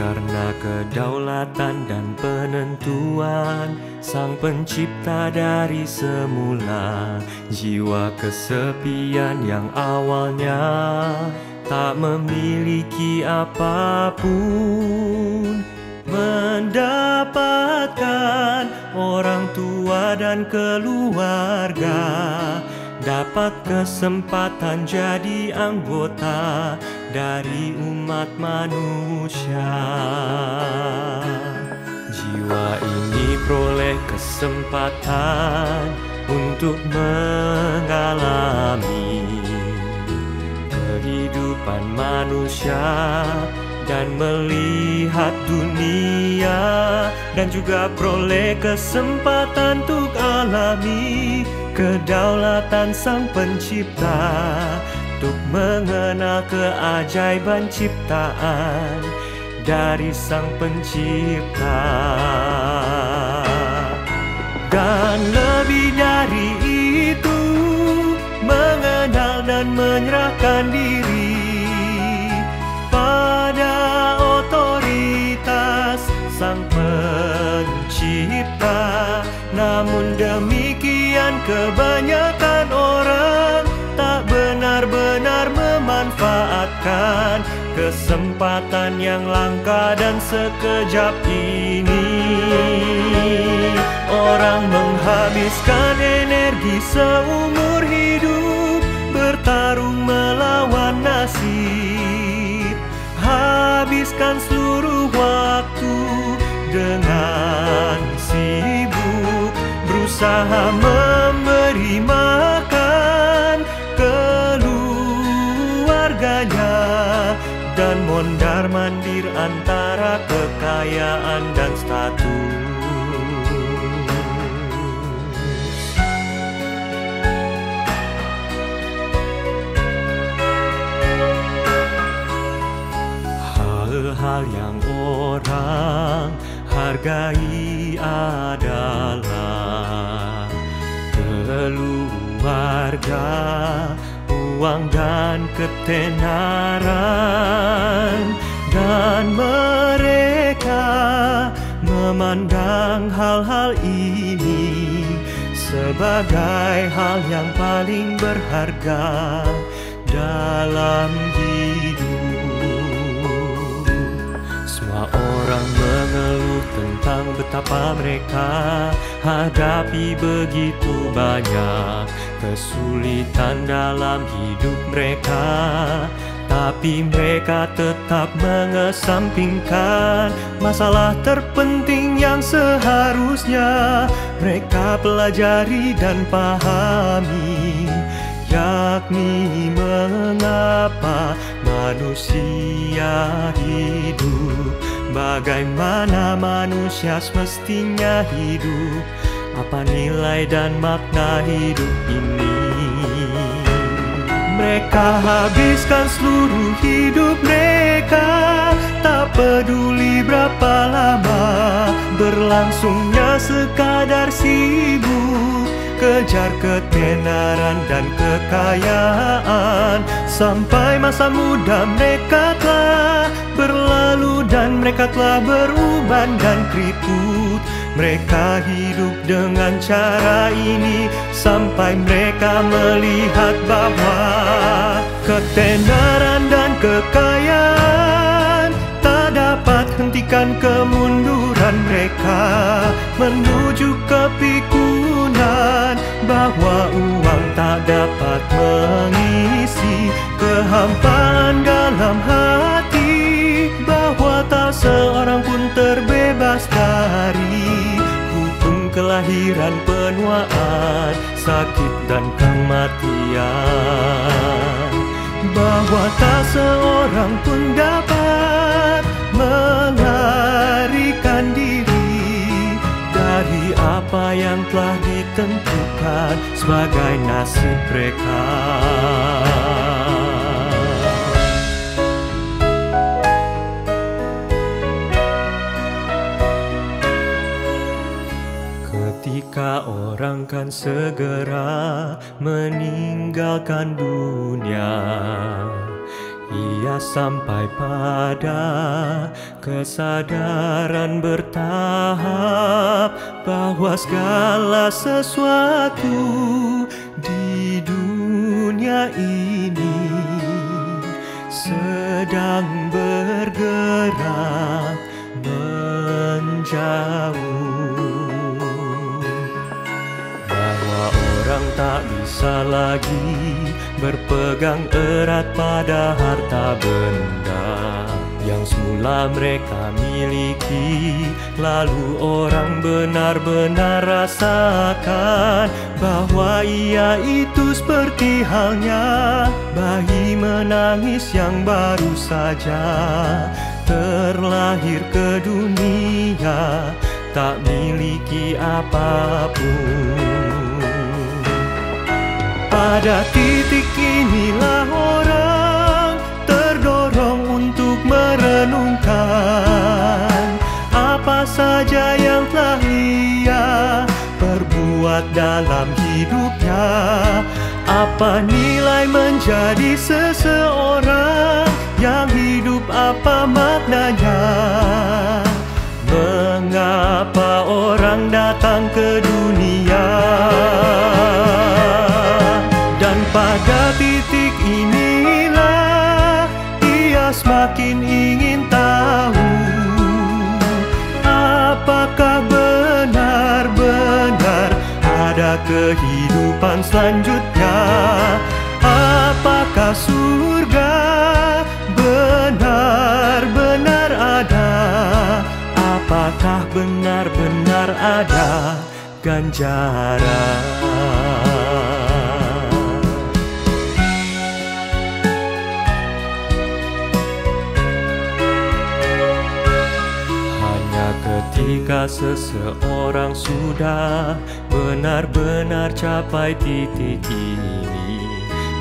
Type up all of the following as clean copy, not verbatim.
karena kedaulatan dan penentuan Sang Pencipta dari semula. Jiwa kesepian yang awalnya tak memiliki apapun, mendapatkan orang tua dan keluarga, dapat kesempatan jadi anggota dari umat manusia. Jiwa ini peroleh kesempatan untuk mengalami kehidupan manusia dan melihat dunia, dan juga peroleh kesempatan untuk alami kedaulatan Sang Pencipta, untuk mengenal keajaiban ciptaan dari Sang Pencipta. Dan lebih dari itu, mengenal dan menyerahkan diri pada otoritas Sang Pencipta. Namun demikian kebanyakan orang tak benar-benar memanfaatkan kesempatan yang langka dan sekejap ini. Orang menghabiskan energi seumur hidup bertarung melawan nasib, habiskan seluruh waktu dengan sibuk berusaha memberi makan keluarganya, dan mondar-mandir antara kekayaan dan status. Hal-hal yang orang hargai adalah keluarga, uang dan ketenaran, dan mereka memandang hal-hal ini sebagai hal yang paling berharga dalam hidup. Semua orang mengeluh tentang betapa mereka hadapi begitu banyak kesulitan dalam hidup mereka, tapi mereka tetap mengesampingkan masalah terpenting yang seharusnya mereka pelajari dan pahami, yakni mengapa manusia hidup, bagaimana manusia semestinya hidup, apa nilai dan makna hidup ini. Mereka habiskan seluruh hidup mereka, tak peduli berapa lama berlangsungnya, sekadar sibuk kejar ketenaran dan kekayaan, sampai masa muda mereka telah berlalu dan mereka telah beruban dan keriput. Mereka hidup dengan cara ini sampai mereka melihat bahwa ketenaran dan kekayaan tak dapat hentikan kemunduran mereka menuju kepikunan, bahwa uang tak dapat mengisi kehampaan dalam hati, bahwa tak seorang pun terbebas dari hukum kelahiran, penuaan, sakit dan kematian, bahwa tak seorang pun dapat melarikan diri dari apa yang telah ditentukan sebagai nasib mereka. Ketika orang kan segera meninggalkan dunia, Ia sampai pada kesadaran bertahap bahwa segala sesuatu di dunia ini sedang bergerak menjauh, bahwa orang tak bisa lagi berpegang erat pada harta benda yang semula mereka miliki. Lalu orang benar-benar rasakan bahwa ia itu seperti halnya bayi menangis yang baru saja terlahir ke dunia, tak miliki apapun. Pada titik inilah orang terdorong untuk merenungkan apa saja yang telah ia perbuat dalam hidupnya. Apa nilai menjadi seseorang yang hidup, apa maknanya? Mengapa orang datang ke dunia? Dan pada titik inilah ia semakin ingin tahu, apakah benar-benar ada kehidupan selanjutnya? Apakah surga benar-benar ada? Apakah benar-benar ada ganjaran? Ketika seseorang sudah benar-benar capai titik ini,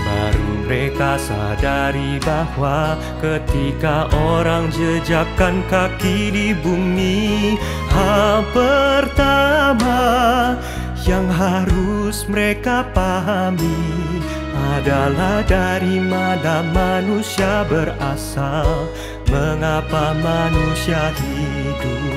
baru mereka sadari bahwa ketika orang jejakkan kaki di bumi, hal pertama yang harus mereka pahami adalah dari mana manusia berasal, mengapa manusia hidup.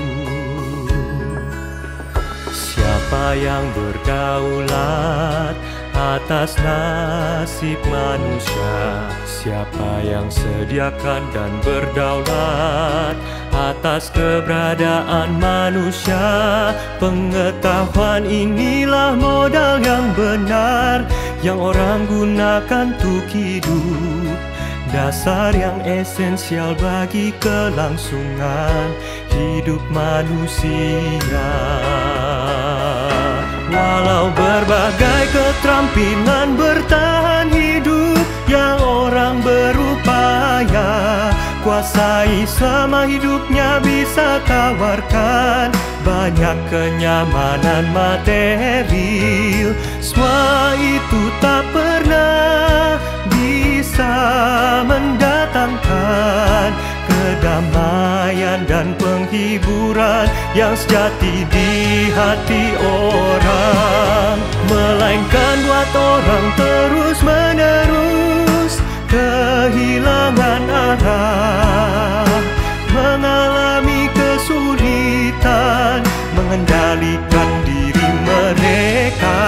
Siapa yang berdaulat atas nasib manusia? Siapa yang sediakan dan berdaulat atas keberadaan manusia? Pengetahuan inilah modal yang benar yang orang gunakan untuk hidup, dasar yang esensial bagi kelangsungan hidup manusia. Walau berbagai keterampilan bertahan hidup yang orang berupaya kuasai selama hidupnya bisa tawarkan banyak kenyamanan material, semua itu tak pernah bisa mendatangkan kedamaian dan penghiburan yang sejati di hati orang, melainkan buat orang terus-menerus kehilangan arah, mengalami kesulitan mengendalikan diri mereka,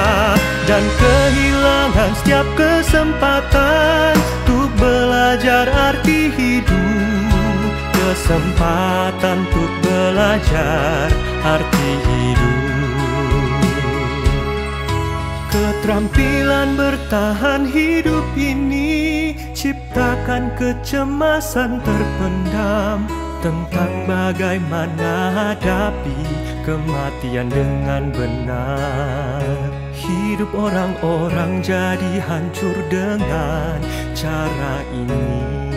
dan kehilangan setiap kesempatan untuk belajar arti hidup, kesempatan untuk belajar arti hidup. Keterampilan bertahan hidup ini ciptakan kecemasan terpendam tentang bagaimana hadapi kematian dengan benar. Hidup orang-orang jadi hancur dengan cara ini.